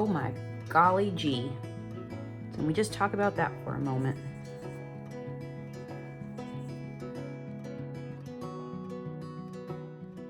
Oh my golly gee. Can we just talk about that for a moment?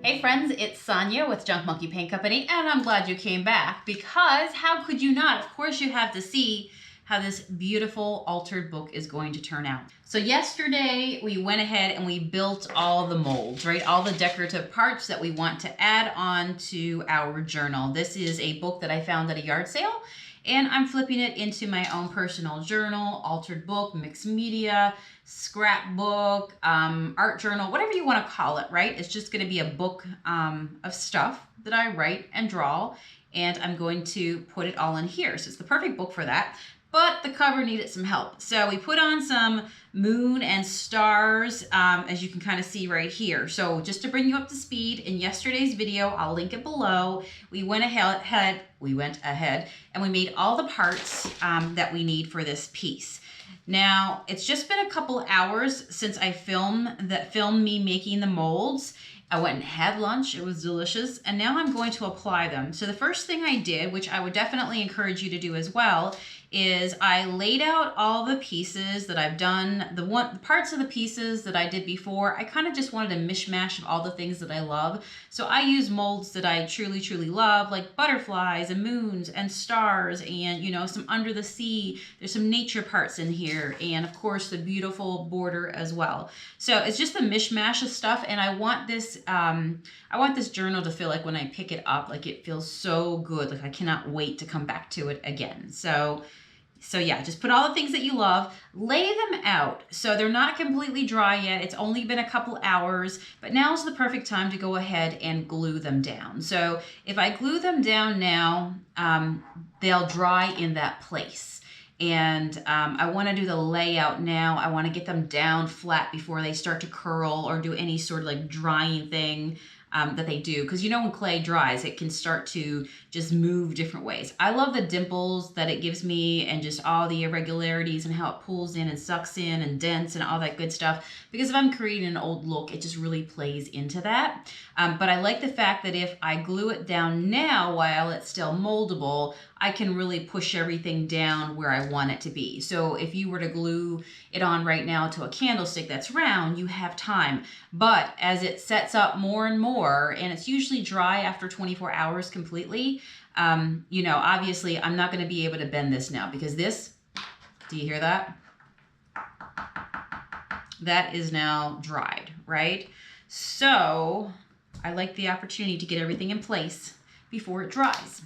Hey friends, it's Sonia with Junk Monkey Paint Company, and I'm glad you came back because how could you not? Of course you have to see how this beautiful altered book is going to turn out. So yesterday we went ahead and we built all the molds, right? All the decorative parts that we want to add on to our journal. This is a book that I found at a yard sale, and I'm flipping it into my own personal journal, altered book, mixed media, scrapbook, art journal, whatever you want to call it, right? It's just going to be a book of stuff that I write and draw, and I'm going to put it all in here. So it's the perfect book for that. But the cover needed some help. So we put on some moon and stars, as you can kind of see right here. So just to bring you up to speed, in yesterday's video, I'll link it below, we went ahead and we made all the parts that we need for this piece. Now, it's just been a couple hours since I filmed me making the molds. I went and had lunch, it was delicious, and now I'm going to apply them. So the first thing I did, which I would definitely encourage you to do as well, is I laid out all the pieces that I've done, the parts of the pieces that I did before. I kind of just wanted a mishmash of all the things that I love. So I use molds that I truly, truly love, like butterflies and moons and stars and, you know, some under the sea. There's some nature parts in here, and of course the beautiful border as well. So it's just a mishmash of stuff, and I want this journal to feel like when I pick it up, like it feels so good. Like I cannot wait to come back to it again. So yeah, just put all the things that you love, lay them out. So they're not completely dry yet. It's only been a couple hours, but now's the perfect time to go ahead and glue them down. So if I glue them down now, they'll dry in that place. And I want to do the layout now. I want to get them down flat before they start to curl or do any sort of like drying thing that they do. Because you know when clay dries, it can start to just move different ways. I love the dimples that it gives me and just all the irregularities and how it pulls in and sucks in and dents and all that good stuff. Because if I'm creating an old look, it just really plays into that. But I like the fact that if I glue it down now while it's still moldable, I can really push everything down where I want it to be. So if you were to glue it on right now to a candlestick that's round, you have time. But as it sets up more and more, and it's usually dry after 24 hours completely, you know, obviously I'm not going to be able to bend this now because this, do you hear that? That is now dried, right? So I like the opportunity to get everything in place before it dries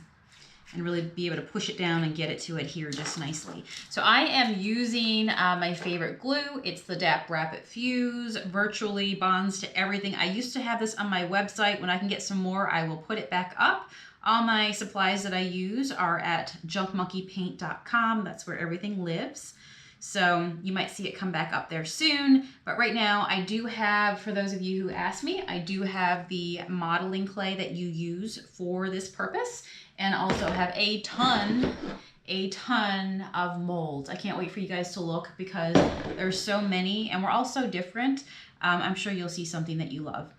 and really be able to push it down and get it to adhere just nicely. So I am using my favorite glue. It's the DAP Rapid Fuse, virtually bonds to everything. I used to have this on my website. When I can get some more, I will put it back up. All my supplies that I use are at junkmonkeypaint.com. That's where everything lives. So you might see it come back up there soon. But right now I do have, for those of you who asked me, I do have the modeling clay that you use for this purpose, and also have a ton of molds. I can't wait for you guys to look because there's so many and we're all so different. I'm sure you'll see something that you love.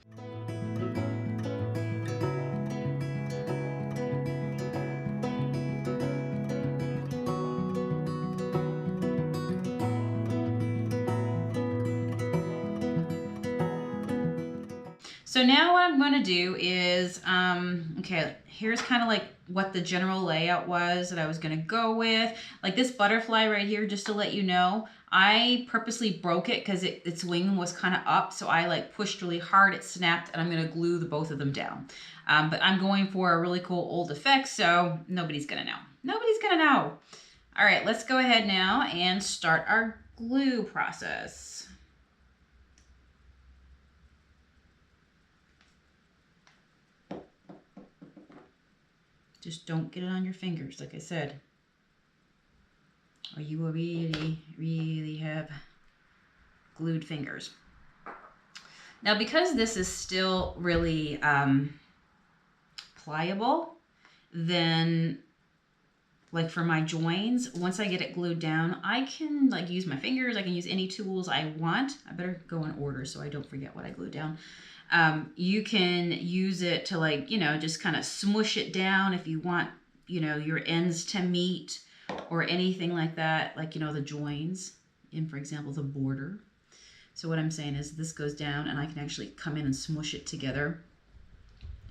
So now what I'm going to do is, okay, here's kind of like what the general layout was that I was going to go with. Like this butterfly right here, just to let you know, I purposely broke it because its wing was kind of up. So I like pushed really hard, it snapped, and I'm going to glue the both of them down. But I'm going for a really cool old effect, so nobody's going to know. Nobody's going to know. All right, let's go ahead now and start our glue process. Just don't get it on your fingers, like I said, or you will really, really have glued fingers. Now, because this is still really pliable, then like for my joins, once I get it glued down, I can like use my fingers, I can use any tools I want. I better go in order so I don't forget what I glued down. You can use it to like, you know, just kind of smush it down if you want you know, your ends to meet or anything like that, like, you know, the joins in, for example, the border. So what I'm saying is this goes down and I can actually come in and smush it together.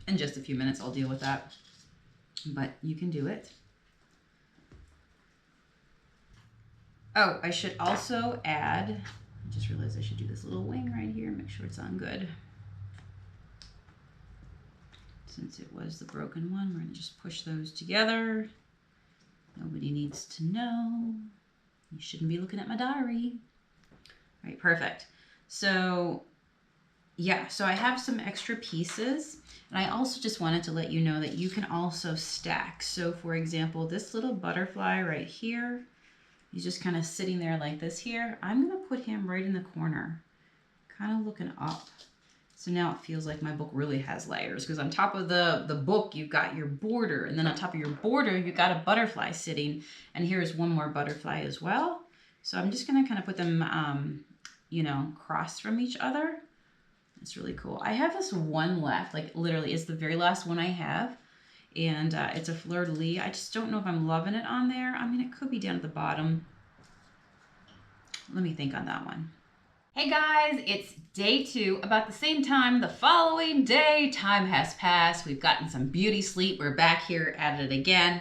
In just a few minutes, I'll deal with that, but you can do it. Oh, I should also add, I just realized I should do this little wing right here, make sure it's on good. Since it was the broken one, we're gonna just push those together. Nobody needs to know. You shouldn't be looking at my diary. All right, perfect. So yeah, so I have some extra pieces, and I also just wanted to let you know that you can also stack. So for example, this little butterfly right here, he's just kind of sitting there like this here. I'm gonna put him right in the corner, kind of looking up. So now it feels like my book really has layers, because on top of the book, you've got your border, and then on top of your border, you've got a butterfly sitting, and here's one more butterfly as well. So I'm just gonna kind of put them, you know, cross from each other. It's really cool. I have this one left, like literally it's the very last one I have, and it's a fleur-de-lis. I just don't know if I'm loving it on there. I mean, it could be down at the bottom. Let me think on that one. Hey guys, it's day 2. About the same time the following day, time has passed. We've gotten some beauty sleep. We're back here at it again.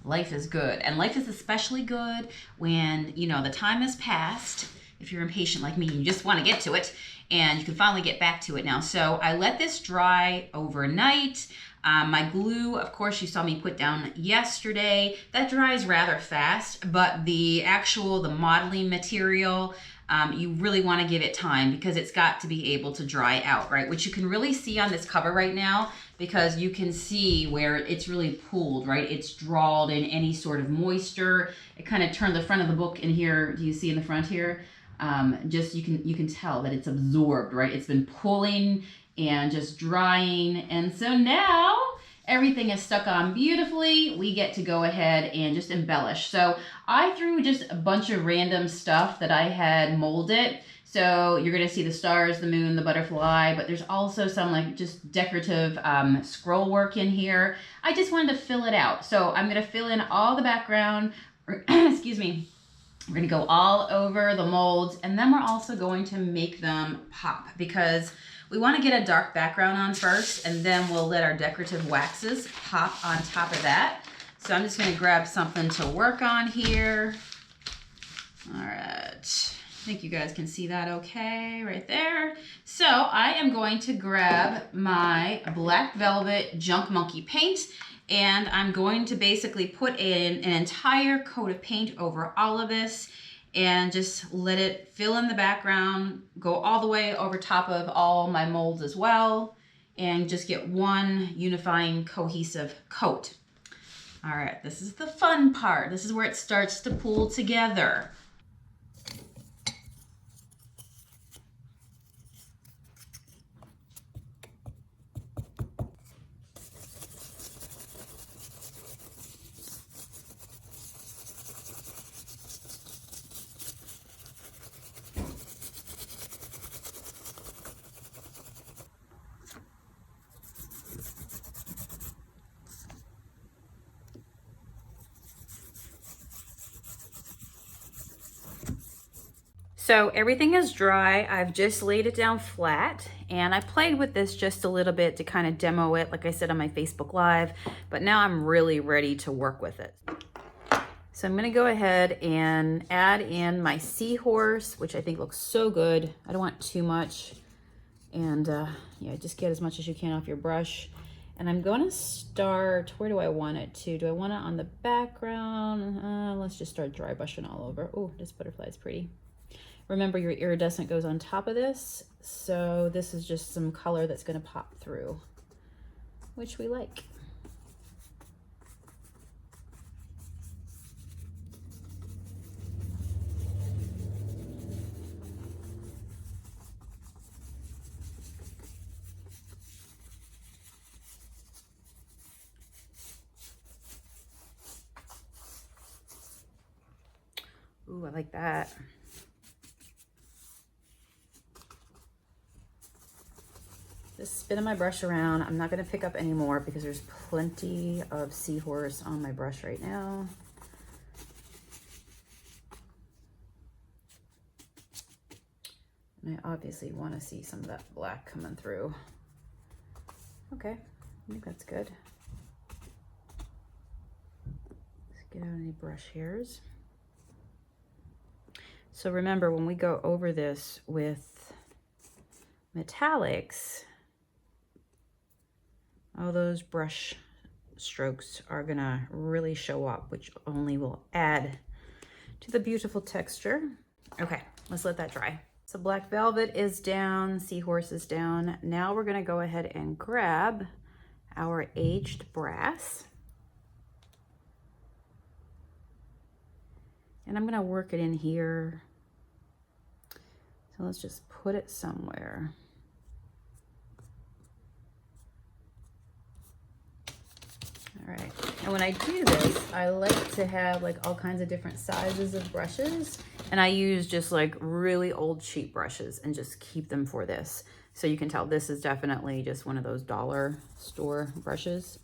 Life is good, and life is especially good when, you know, the time has passed. If you're impatient like me, you just want to get to it, and you can finally get back to it now. So I let this dry overnight. My glue, of course, you saw me put down yesterday. That dries rather fast, but the modeling material, you really want to give it time, because it's got to be able to dry out, right? Which you can really see on this cover right now, because you can see where it's really pooled, right? It's drawled in any sort of moisture. It kind of turned the front of the book in here. Do you see in the front here? Just you can tell that it's absorbed, right? It's been pulling and just drying, and so now everything is stuck on beautifully. We get to go ahead and just embellish. So I threw just a bunch of random stuff that I had molded. So you're gonna see the stars, the moon, the butterfly, but there's also some like just decorative scroll work in here. I just wanted to fill it out. So I'm gonna fill in all the background, excuse me. We're gonna go all over the molds, and then we're also going to make them pop, because we want to get a dark background on first, and then we'll let our decorative waxes pop on top of that. So I'm just going to grab something to work on here. All right, I think you guys can see that okay right there. So I am going to grab my black velvet junk monkey paint, and I'm going to basically put in an entire coat of paint over all of this, and just let it fill in the background, go all the way over top of all my molds as well, and just get one unifying cohesive coat. All right, this is the fun part. This is where it starts to pool together. So everything is dry. I've just laid it down flat, and I played with this just a little bit to kind of demo it, like I said on my Facebook Live, but now I'm really ready to work with it. So I'm gonna go ahead and add in my seahorse, which I think looks so good. I don't want too much. And yeah, just get as much as you can off your brush. And I'm gonna start, where do I want it to? Do I want it on the background? Let's just start dry brushing all over. Oh, this butterfly is pretty. Remember, your iridescent goes on top of this, so this is just some color that's going to pop through, which we like. Ooh, I like that. Just spinning my brush around. I'm not gonna pick up any more because there's plenty of seahorse on my brush right now. And I obviously wanna see some of that black coming through. Okay, I think that's good. Let's get out any brush hairs. So remember, when we go over this with metallics, all those brush strokes are gonna really show up, which only will add to the beautiful texture. Okay, let's let that dry. So black velvet is down, seahorse is down. Now we're gonna go ahead and grab our aged brass. And I'm gonna work it in here. So let's just put it somewhere. All right, and when I do this, I like to have like all kinds of different sizes of brushes. And I use just like really old cheap brushes and just keep them for this. So you can tell this is definitely just one of those dollar store brushes.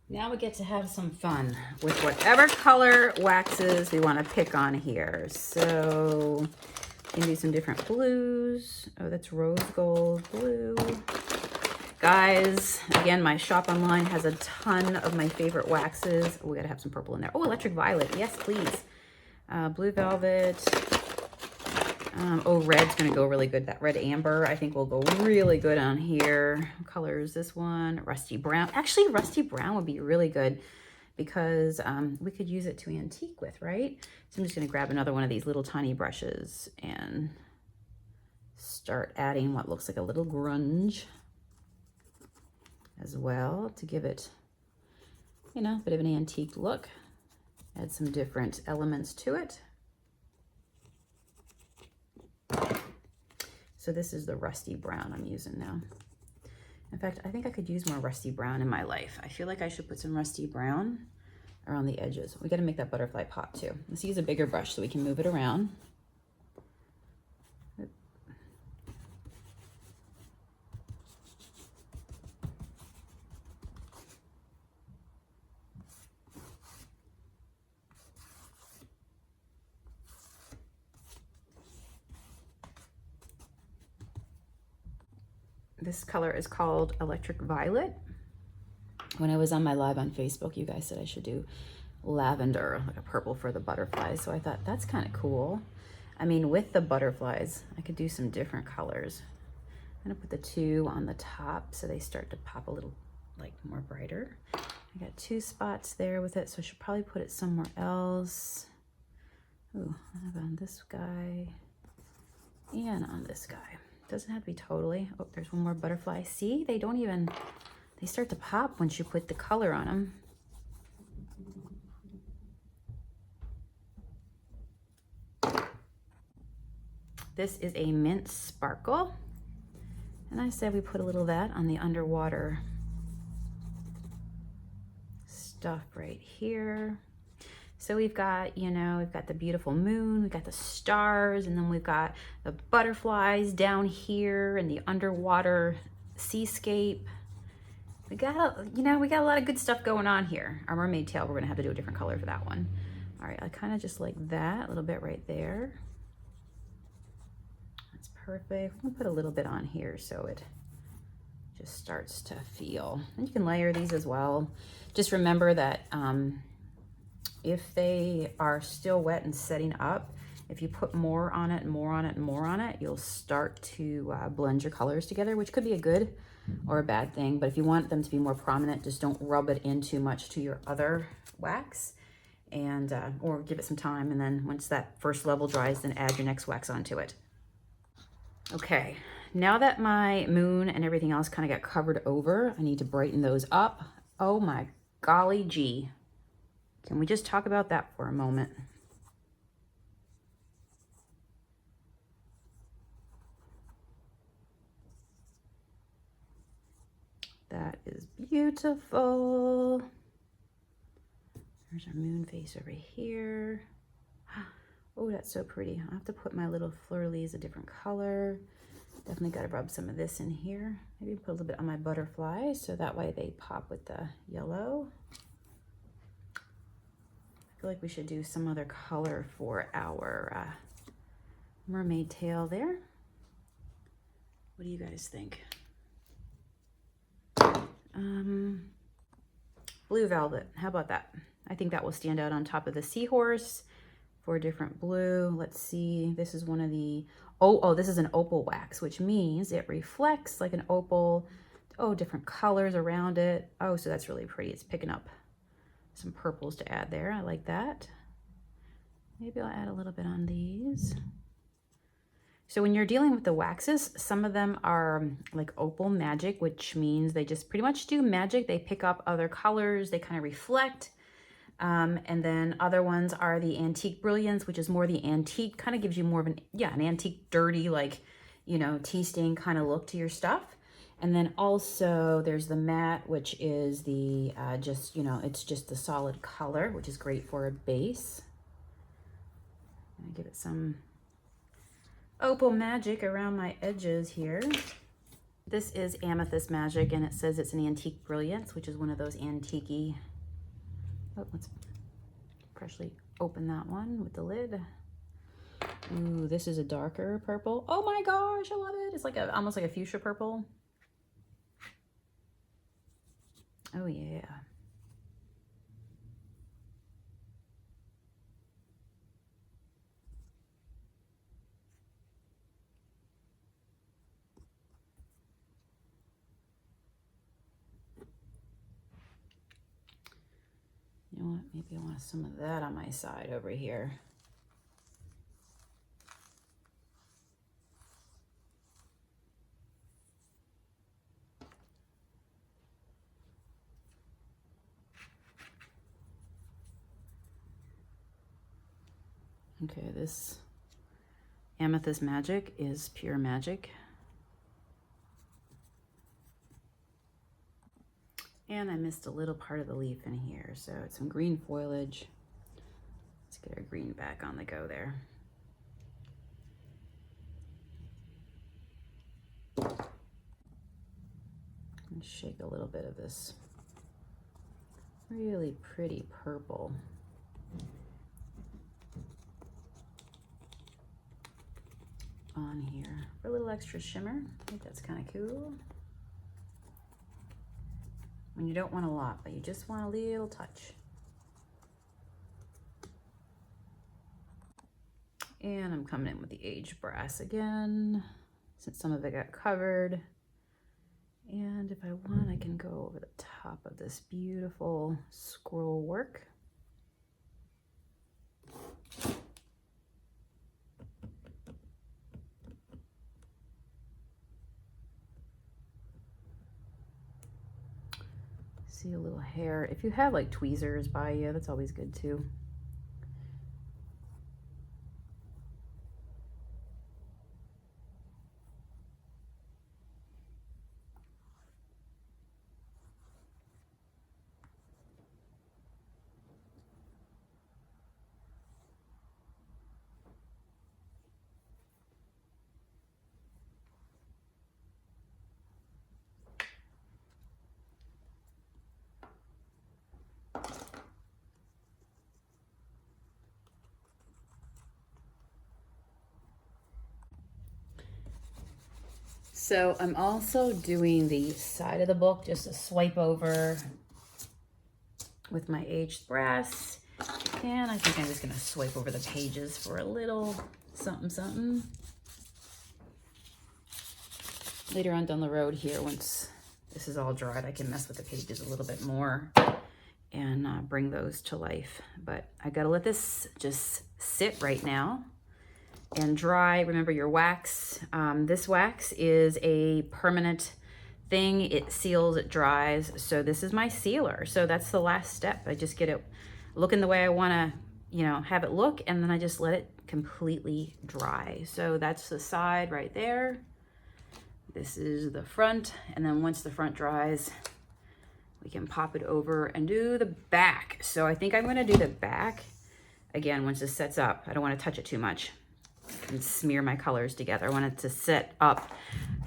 Now we get to have some fun with whatever color waxes we want to pick on here. So we can do some different blues. Oh, that's rose gold blue. Guys, again, my shop online has a ton of my favorite waxes. Oh, we gotta have some purple in there. Oh, electric violet, yes, please. Blue velvet. Oh, red's gonna go really good. That red amber, I think will go really good on here. What color is this one? Rusty brown. Actually, rusty brown would be really good because we could use it to antique with, right? So I'm just gonna grab another one of these little tiny brushes and start adding what looks like a little grunge as well to give it, you know, a bit of an antique look. Add some different elements to it. So this is the rusty brown I'm using now. In fact, I think I could use more rusty brown in my life. I feel like I should put some rusty brown around the edges. We got to make that butterfly pop too. Let's use a bigger brush so we can move it around. This color is called Electric Violet. When I was on my live on Facebook, you guys said I should do lavender, like a purple for the butterflies. So I thought that's kind of cool. I mean, with the butterflies, I could do some different colors. I'm gonna put the two on the top so they start to pop a little like more brighter. I got two spots there with it, so I should probably put it somewhere else. Ooh, I have on this guy and on this guy. Doesn't have to be totally. Oh, there's one more butterfly. See, they don't even, they start to pop once you put the color on them. This is a mint sparkle. And I said we put a little of that on the underwater stuff right here. So we've got, you know, we've got the beautiful moon, we've got the stars, and then we've got the butterflies down here and the underwater seascape. We got, you know, we got a lot of good stuff going on here. Our mermaid tail, we're gonna have to do a different color for that one. All right, I kind of just like that, a little bit right there. That's perfect. I'm gonna put a little bit on here so it just starts to feel. And you can layer these as well. Just remember that if they are still wet and setting up, if you put more on it and more on it and more on it, you'll start to blend your colors together, which could be a good or a bad thing. But if you want them to be more prominent, just don't rub it in too much to your other wax, and or give it some time. And then once that first level dries, then add your next wax onto it. Okay, now that my moon and everything else kind of got covered over, I need to brighten those up. Oh my golly gee. Can we just talk about that for a moment? That is beautiful. There's our moon face over here. Oh, that's so pretty. I'll have to put my little fleur-de-lis a different color. Definitely got to rub some of this in here. Maybe put a little bit on my butterflies so that way they pop with the yellow. I feel like we should do some other color for our mermaid tail there. What do you guys think? Blue velvet. How about that? I think that will stand out on top of the seahorse for a different blue. Let's see. This is one of the, oh, this is an opal wax, which means it reflects like an opal. Oh, different colors around it. Oh, so that's really pretty. It's picking up some purples to add there. I like that. Maybe I'll add a little bit on these. So when you're dealing with the waxes, some of them are like opal magic, which means they just pretty much do magic. They pick up other colors, they kind of reflect. And then other ones are the antique brilliance, which is more the antique, kind of gives you more of an, an antique, dirty, like, you know, tea stain kind of look to your stuff. And then also there's the matte, which is the, just, you know, it's just the solid color, which is great for a base. I'm gonna give it some opal magic around my edges here. This is amethyst magic, and it says it's an antique brilliance, which is one of those antique-y. Oh, let's freshly open that one with the lid. Ooh, this is a darker purple. Oh my gosh, I love it. It's like almost like a fuchsia purple. Oh yeah. You know what? Maybe I want some of that on my side over here. Okay, this amethyst magic is pure magic. And I missed a little part of the leaf in here, so it's some green foliage. Let's get our green back on the go there. And shake a little bit of this really pretty purple. On here for a little extra shimmer. I think that's kind of cool. When you don't want a lot, but you just want a little touch. And I'm coming in with the aged brass again, since some of it got covered. And if I want, I can go over the top of this beautiful scroll work. See a little hair. If you have like tweezers by you, that's always good too. So I'm also doing the side of the book, just a swipe over with my aged brass. And I think I'm just gonna swipe over the pages for a little something, something. Later on down the road here, once this is all dried, I can mess with the pages a little bit more and bring those to life. But I gotta let this just sit right now and dry. Remember your wax. This wax is a permanent thing. It seals, it dries. So this is my sealer. So that's the last step. I just get it looking the way I wanna, you know, have it look, and then I just let it completely dry. So that's the side right there. This is the front, and then once the front dries, we can pop it over and do the back. So I think I'm gonna do the back again once this sets up. I don't wanna touch it too much and smear my colors together. I want it to set up.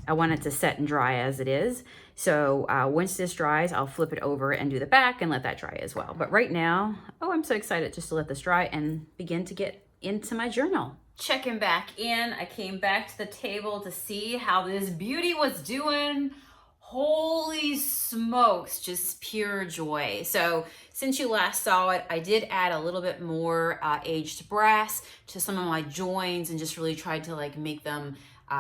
I want it to set and dry as it is. So once this dries, I'll flip it over and do the back and let that dry as well. But right now, oh, I'm so excited just to let this dry and begin to get into my journal. Checking back in. I came back to the table to see how this beauty was doing. Holy smokes, just pure joy. So since you last saw it, I did add a little bit more aged brass to some of my joins and just really tried to like make them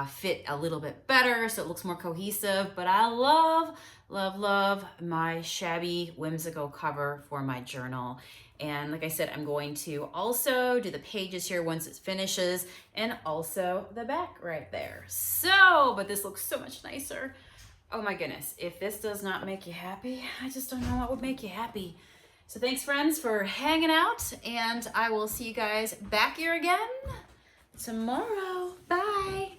fit a little bit better so it looks more cohesive. But I love, love, love my shabby whimsical cover for my journal. And like I said, I'm going to also do the pages here once it finishes, and also the back right there. So, but this looks so much nicer. Oh my goodness, if this does not make you happy, I just don't know what would make you happy. So thanks friends for hanging out, and I will see you guys back here again tomorrow. Bye.